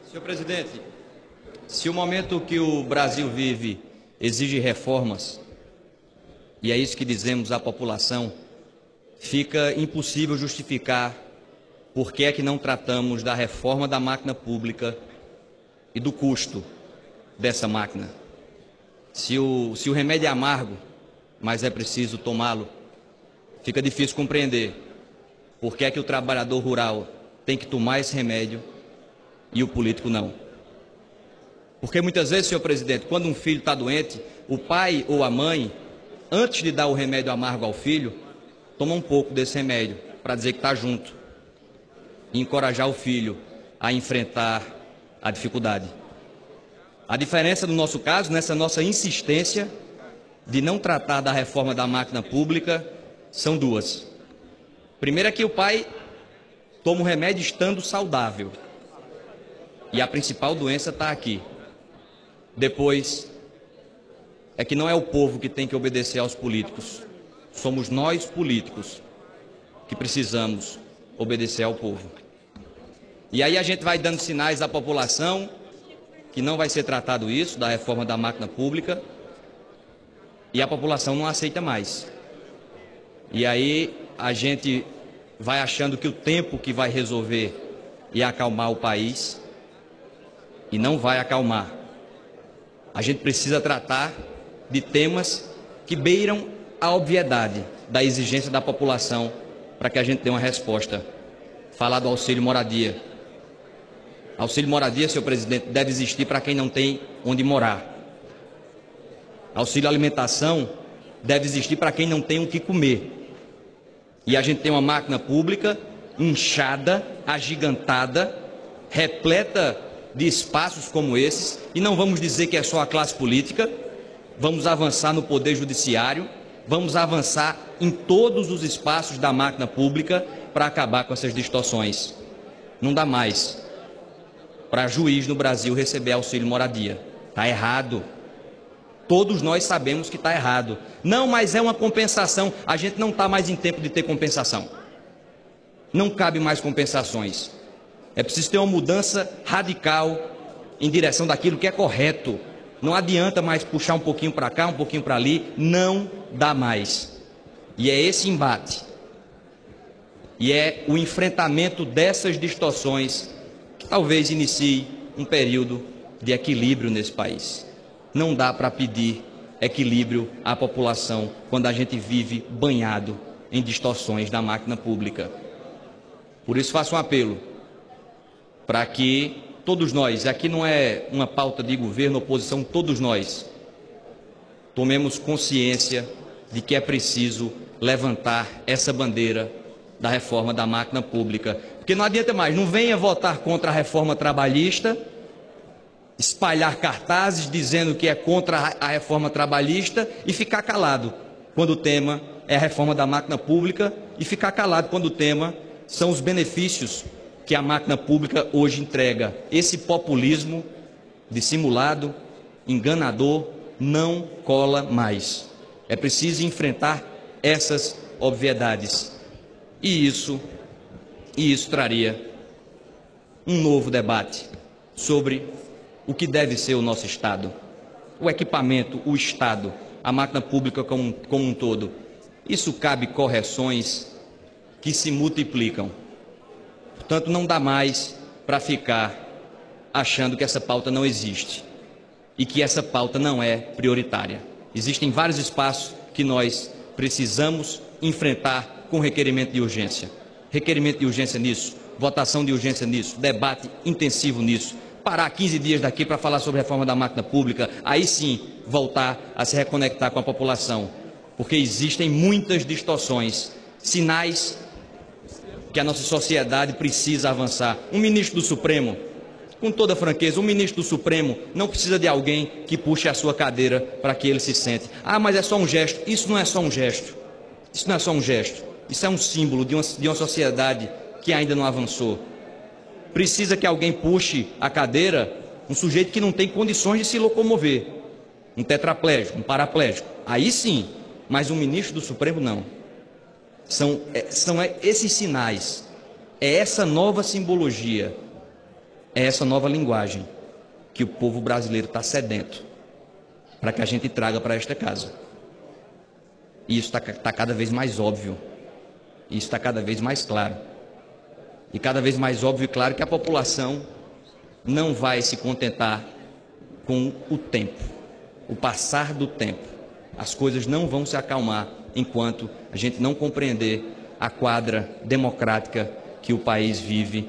Senhor presidente, se o momento que o Brasil vive exige reformas, e é isso que dizemos à população, fica impossível justificar por que é que não tratamos da reforma da máquina pública e do custo dessa máquina. Se o remédio é amargo, mas é preciso tomá-lo, fica difícil compreender por que é que o trabalhador rural tem que tomar esse remédio e o político não. Porque muitas vezes, senhor presidente, quando um filho está doente, o pai ou a mãe, antes de dar o remédio amargo ao filho, toma um pouco desse remédio para dizer que está junto e encorajar o filho a enfrentar a dificuldade. A diferença no nosso caso, nessa nossa insistência de não tratar da reforma da máquina pública, são duas. Primeiro é que o pai toma o remédio estando saudável. E a principal doença está aqui. Depois, é que não é o povo que tem que obedecer aos políticos. Somos nós, políticos, que precisamos obedecer ao povo. E aí a gente vai dando sinais à população que não vai ser tratado isso, da reforma da máquina pública, e a população não aceita mais. E aí a gente vai achando que o tempo que vai resolver e acalmar o país, e não vai acalmar. A gente precisa tratar de temas que beiram a obviedade da exigência da população para que a gente dê uma resposta. Falar do auxílio moradia. Auxílio moradia, senhor presidente, deve existir para quem não tem onde morar. Auxílio alimentação deve existir para quem não tem o que comer. E a gente tem uma máquina pública inchada, agigantada, repleta de espaços como esses, e não vamos dizer que é só a classe política, vamos avançar no poder judiciário, vamos avançar em todos os espaços da máquina pública para acabar com essas distorções. Não dá mais para juiz no Brasil receber auxílio moradia. Está errado. Todos nós sabemos que está errado. Não, mas é uma compensação. A gente não está mais em tempo de ter compensação. Não cabe mais compensações. É preciso ter uma mudança radical em direção daquilo que é correto. Não adianta mais puxar um pouquinho para cá, um pouquinho para ali. Não dá mais. E é esse embate. E é o enfrentamento dessas distorções que talvez inicie um período de equilíbrio nesse país. Não dá para pedir equilíbrio à população quando a gente vive banhado em distorções da máquina pública. Por isso faço um apelo para que todos nós, aqui não é uma pauta de governo, oposição, todos nós tomemos consciência de que é preciso levantar essa bandeira da reforma da máquina pública. Porque não adianta mais, não venha votar contra a reforma trabalhista, espalhar cartazes dizendo que é contra a reforma trabalhista e ficar calado quando o tema é a reforma da máquina pública e ficar calado quando o tema são os benefícios que a máquina pública hoje entrega. Esse populismo dissimulado, enganador, não cola mais. É preciso enfrentar essas obviedades. E isso traria um novo debate sobre o que deve ser o nosso Estado. O equipamento, o Estado, a máquina pública como um todo. Isso cabe correções que se multiplicam. Portanto, não dá mais para ficar achando que essa pauta não existe e que essa pauta não é prioritária. Existem vários espaços que nós precisamos enfrentar com requerimento de urgência. Requerimento de urgência nisso, votação de urgência nisso, debate intensivo nisso. Parar 15 dias daqui para falar sobre a reforma da máquina pública, aí sim voltar a se reconectar com a população. Porque existem muitas distorções, sinais que a nossa sociedade precisa avançar. Um ministro do Supremo, com toda franqueza, um ministro do Supremo não precisa de alguém que puxe a sua cadeira para que ele se sente. Ah, mas é só um gesto. Isso não é só um gesto. Isso não é só um gesto. Isso é um símbolo de uma sociedade que ainda não avançou. Precisa que alguém puxe a cadeira, um sujeito que não tem condições de se locomover. Um tetraplégico, um paraplégico. Aí sim, mas um ministro do Supremo não. São esses sinais, é essa nova simbologia É essa nova linguagem que o povo brasileiro está sedento para que a gente traga para esta casa. E isso está cada vez mais óbvio. Isso está cada vez mais claro. E cada vez mais óbvio e claro que a população não vai se contentar com o tempo, o passar do tempo. As coisas não vão se acalmar enquanto a gente não compreender a quadra democrática que o país vive